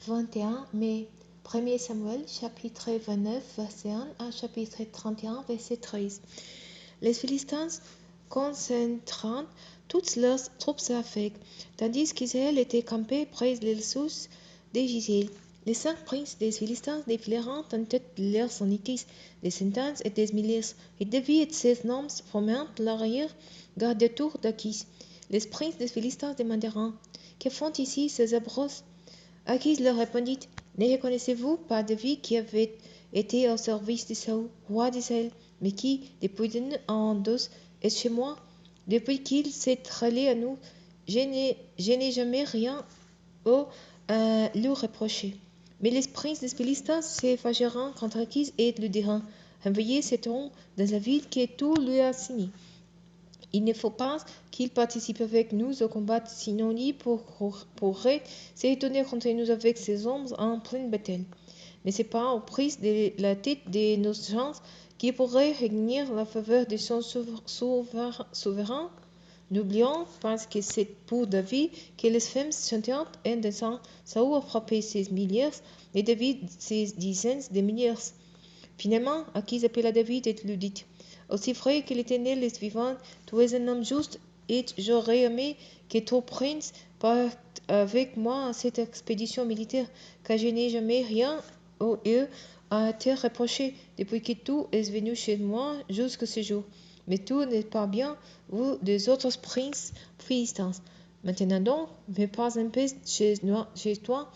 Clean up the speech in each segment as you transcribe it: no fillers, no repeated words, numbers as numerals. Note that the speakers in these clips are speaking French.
21 mai. 1 Samuel, chapitre 29, verset 1 à chapitre 31, verset 13. Les Philistins concentrant toutes leurs troupes avec, tandis qu'Israël était campé près de la source de Gisèle. Les 5 princes des Philistins défilèrent en tête de leurs unités, des centaines et des milliers, et David et ses hommes formèrent l'arrière-garde autour d'Achis. Les princes des Philistins demandèrent: Que font ici ces hébreux? Achis leur répondit: Ne reconnaissez-vous pas David qui avait été au service de Saül, roi d'Israël, mais qui, depuis d'un an deux, est chez moi? Depuis qu'il s'est rallié à nous, je n'ai jamais rien lui reproché. Mais les princes des Philistins se fâchèrent contre Achis et lui dirent: Envoyez cet homme dans la ville que tout lui a signé. Il ne faut pas qu'il participe avec nous au combat, sinon il pourrait s'étonner contre nous avec ses hommes en pleine bataille. Mais c'est pas au prix de la tête de nos gens qui pourrait régner la faveur de son souverain. N'oublions pas que c'est pour David que les femmes chantèrent en dansant. Saül a frappé ses milliers et David ses dizaines de milliers. Finalement, Achis appela David et lui dit: Aussi vrai que l'Éternel est vivant, tu es un homme juste, et j'aurais aimé que ton prince parte avec moi à cette expédition militaire, car je n'ai jamais rien à te reprocher depuis que tu es venu chez moi jusqu'à ce jour. Mais tu n'es pas bien vu des autres princes philistins. Maintenant donc, mets pas un peu chez toi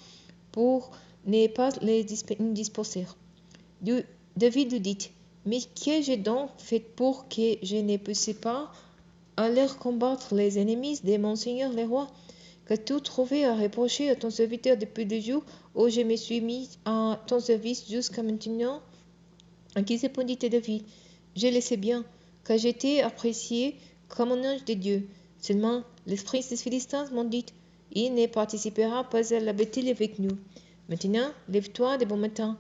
pour ne pas les disposer. David lui dit: Mais qu'ai-je donc fait pour que je ne puisse pas aller combattre les ennemis de mon Seigneur le roi? Qu'as-tu trouvé à reprocher à ton serviteur depuis le jour où je me suis mis à ton service jusqu'à maintenant? À qui répondit David: Je le sais bien, car j'étais apprécié comme un ange de Dieu. Seulement, les princes des Philistins m'ont dit: Il ne participera pas à la bataille avec nous. Maintenant, lève-toi de bon matin,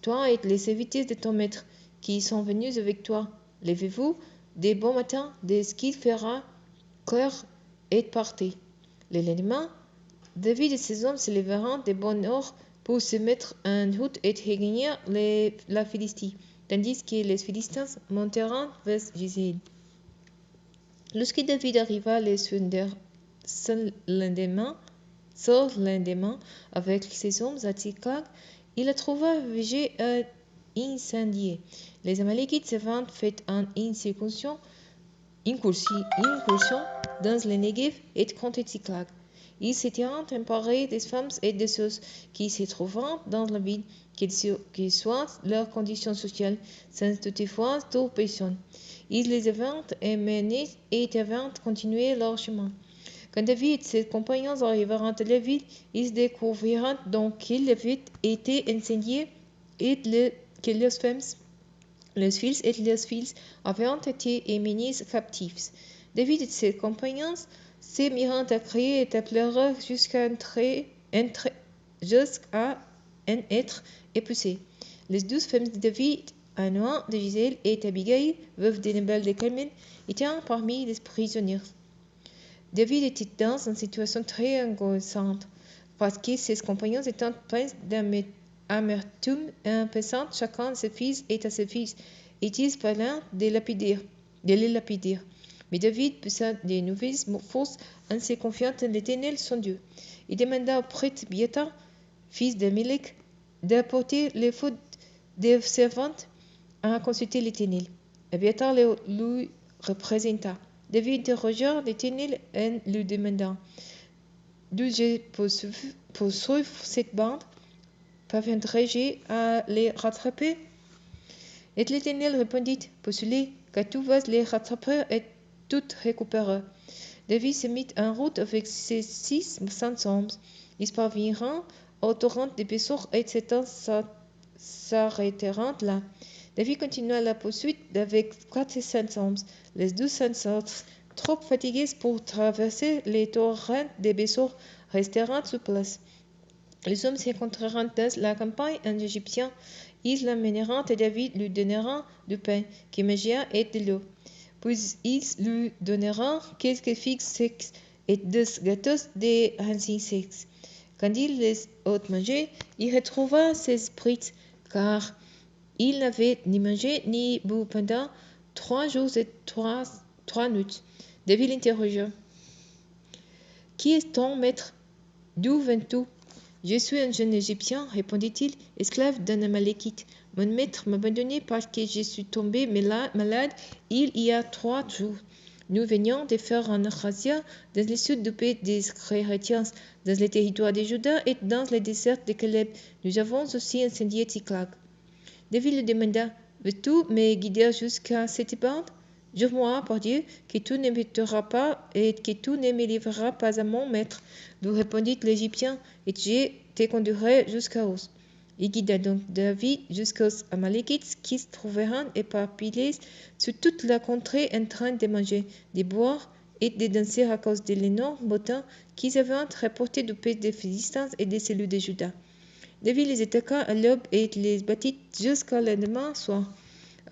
toi et les serviteurs de ton maître, qui sont venus avec toi. Levez-vous de bon matin, dès ce qu'il fera clair, et partez. Le lendemain, David et ses hommes se lèveront de bonne heure pour se mettre en route et regagner la Philistie, tandis que les Philistins monteront vers Gisèle. Lorsque David arriva le lendemain avec ses hommes à Tsiklag, il la trouva végée et incendiée. Les Amalekites s'avaient fait une incursion dans le Negev et contre Tsiklag. Ils s'étaient emparés des femmes et des choses qui se trouvaient dans la ville, quelles soient leurs conditions sociales, sans toutefois torpeur. Ils les avaient emmenés et avaient continué leur chemin. Quand David et ses compagnons arrivèrent à la ville, ils découvrirent donc qu'il avait été incendié et que leurs femmes, leurs fils et leurs filles avaient été emmenés captifs. David et ses compagnons se mirent à crier et à pleurer jusqu'à en être épuisés. Les 12 femmes de David, Anoa de Gisèle et Abigail, veuve de Nabal de Carmel, étaient parmi les prisonniers. David était dans une situation très angoissante, parce que ses compagnons étaient pleins d'amertume en pensant chacun à ses fils et à ses filles, et ils parlaient de les lapider. Mais David poussa de nouvelles forces en se confiant en l'Éternel son Dieu. Il demanda au prêtre Abiathar, fils d'Ahimelech, d'apporter les fautes des servantes à consulter l'Éternel. Abiathar lui représenta. David interrogea l'Éternel en lui demandant: D'où je poursuivre cette bande? Parviendrai-je à les rattraper? Et l'Éternel répondit: Poursuis-les, car tu vas les rattraper et tout récupérer. David se mit en route avec ses 600 hommes. Ils parvinrent au torrent de Besor et s'arrêtèrent là. David continua la poursuite avec 400 hommes. Les 200 autres, trop fatigués pour traverser les torrents de Besor, restèrent sur place. Les hommes se rencontrèrent dans la campagne en Égyptien. Ils l'amèneront et David lui donnera du pain, qui mangeait et de l'eau. Puis ils lui donneront quelques figues secs et des gâteaux de raisin secs. Quand il les eut mangés, il retrouva ses esprits, car il n'avait ni mangé ni bu pendant 3 jours et 3 nuits. David l'interrogea. Qui est ton maître? D'où viens-tu? Je suis un jeune Égyptien, répondit-il, esclave d'un Amalékite. Mon maître m'a abandonné parce que je suis tombé malade il y a 3 jours. Nous venions de faire un razzia dans le sud du pays des Chrétiens, dans le territoire de Juda et dans le désert de Caleb. Nous avons aussi incendié Tsiklag. David lui demanda, veux-tu me guider jusqu'à cette bande? Jure-moi, par Dieu, que tu ne m'éteras pas et que tu ne me livreras pas à mon maître, lui répondit l'Égyptien, et je te conduirai jusqu'à Os. Il guida donc David jusqu'aux Amalékites qui se trouvèrent éparpillés sur toute la contrée en train de manger, de boire et de danser à cause de l'énorme bottin qu'ils avaient rapporté du pays des Philistins et de celui de Juda. David les attaqua à l'aube et les battit jusqu'au lendemain soir.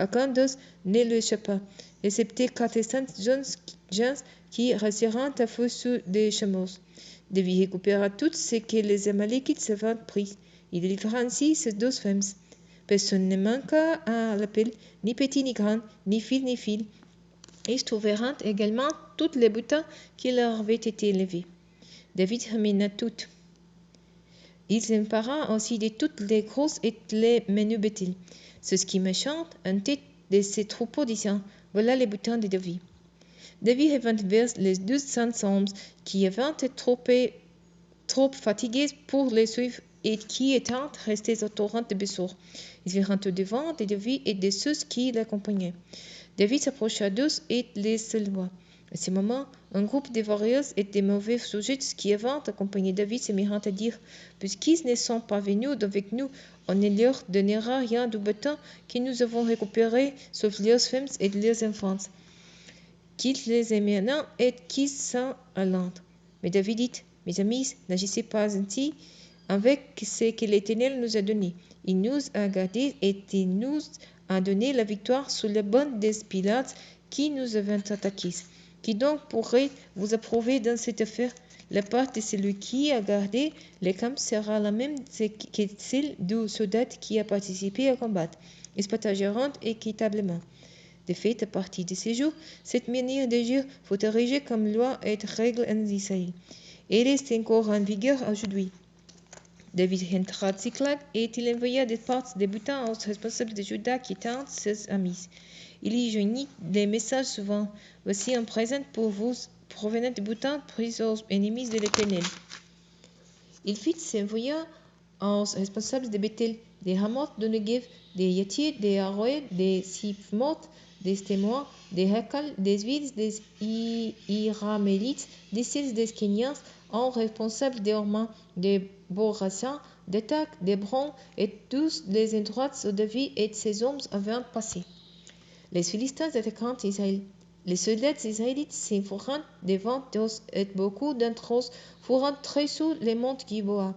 Aucun d'eux ne l'échappa, excepté 400 gens qui restèrent à feu sur des chameaux. David récupéra tout ce que les Amalékites avaient pris. Il délivra ainsi ses 12 femmes. Personne ne manqua à l'appel, ni petit ni grand, ni fil ni fil. Ils trouvèrent également tous les butins qui leur avaient été levés. David ramena toutes. Il s'empara aussi de toutes les grosses et les menus bétails. Ceux qui marchant en tête de ses troupeaux disant, voilà les butins de David. David revint vers les 200 hommes qui avaient été trop fatigués pour les suivre et qui étaient restés au torrent de Bessour. Ils virent au devant de David et de ceux qui l'accompagnaient. David s'approcha d'eux et les salua. À ce moment, un groupe de warriors et de mauvais sujets qui avaient accompagné David se mirent à dire, puisqu'ils ne sont pas venus avec nous, on ne leur donnera rien du bâton que nous avons récupéré, sauf leurs femmes et leurs enfants, qu'ils les emmènent et qu'ils s'en allant. Mais David dit, mes amis, n'agissez pas ainsi avec ce que l'Éternel nous a donné. Il nous a gardés et il nous a donné la victoire sur la bande des Pilates qui nous avaient attaqués. Qui donc pourrait vous approuver dans cette affaire? La part de celui qui a gardé les camps sera la même que celle du soldat qui a participé au combat. Ils se partageront équitablement. De fait, à partir de ce jour, cette manière d'agir fut érigée comme loi et règle en Israël. Et reste encore en vigueur aujourd'hui. David rentra à Tsiklag et il envoya des parts des butins aux responsables de Juda qui étaient ses amis. Il y joignit des messages suivants. Voici un présent pour vous provenant de butins pris aux ennemis de l'Éternel. Il fit s'envoyer aux responsables de Bethel, des Ramoth de Negev, des Yatir, des Aroë, des Sifmoth, des Stémois, des Hakal, des Vids, des Iramélites, des Sils, des Kenyans, en responsables des Ormans, des Borassins, des Tak, des Brons, et tous les endroits où David et ses hommes avaient passé. Les Philistins attaquant Israël. Les soldats israélites s'enfourrant devant eux et beaucoup d'entre eux furent très sous les monts Gilboa.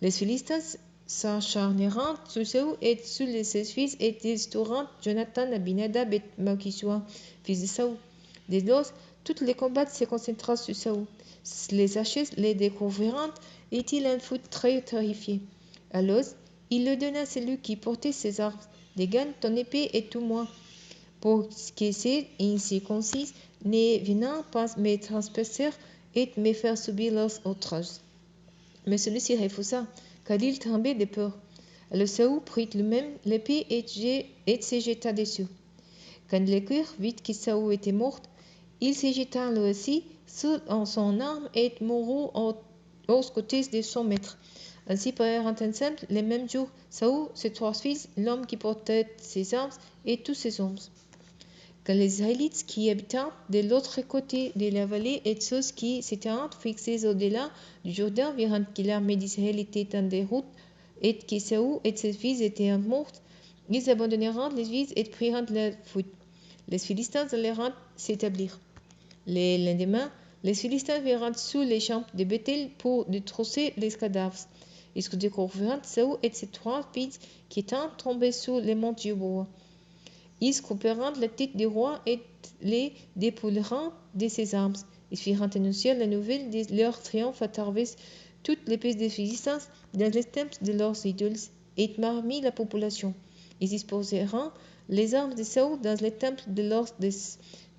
Les Philistins s'acharnèrent sur Saül et sur ses fils et ils tournèrent Jonathan, Abinadab et Malchishua, fils de Saül. Dès lors, tous les combats se concentrèrent sur Saül. Les archers les découvrirent et il en fut très terrifié. Alors, il le donna à celui qui portait ses armes. Dégaine ton épée et tue-moi, pour que ces incirconcis ne viennent pas me transpercer et me faire subir leurs outrages. Mais celui-ci refusa, car il tremblait de peur. Alors Saül prit lui-même l'épée et se jeta dessus. Quand le cuir vit que Saül était mort, il se jeta lui aussi sur son arme et mourut aux côtés de son maître. Ainsi parèrent ensemble le même jour Saül, ses 3 fils, l'homme qui portait ses armes et tous ses hommes. Quand les Israélites qui habitaient de l'autre côté de la vallée et ceux qui s'étaient fixés au-delà du Jourdain virent que l'armée d'Israël était en déroute et que Saül et ses fils étaient morts, ils abandonnèrent les villes et prirent la fuite. Les Philistins allèrent s'établir. Le lendemain, les Philistins virent sous les champs de Bethel pour détrousser les cadavres. Ils découvrirent Saül et ses 3 fils qui étaient tombés sur les monts Gilboa. Ils coupèrent la tête du roi et les dépouilleront de ses armes. Ils firent annoncer la nouvelle de leur triomphe à travers toutes les pièces de Philistins dans les temples de leurs idoles et parmi la population. Ils disposeront les armes de Saül dans les temples de leurs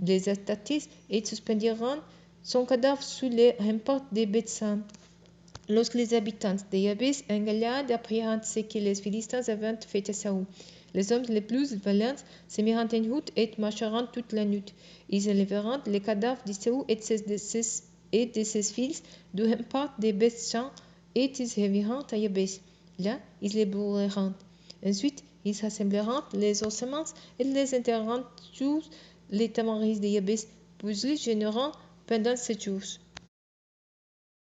des Astatites et suspendiront son cadavre sous les remparts des Bethsan. Lorsque les habitants de Yabes en Galaad apprirent ce que les Philistins avaient fait à Saül, les hommes les plus valants se mirent en route et marcheront toute la nuit. Ils enlèveront les cadavres de Saül et de ses fils du rempart des Bethsan et ils reviront à Yabes. Là, ils les brûleront. Ensuite, ils rassembleront les ossements et les enterreront sous les tamaris de Yabes, puis ils jeûneront pendant 7 jours.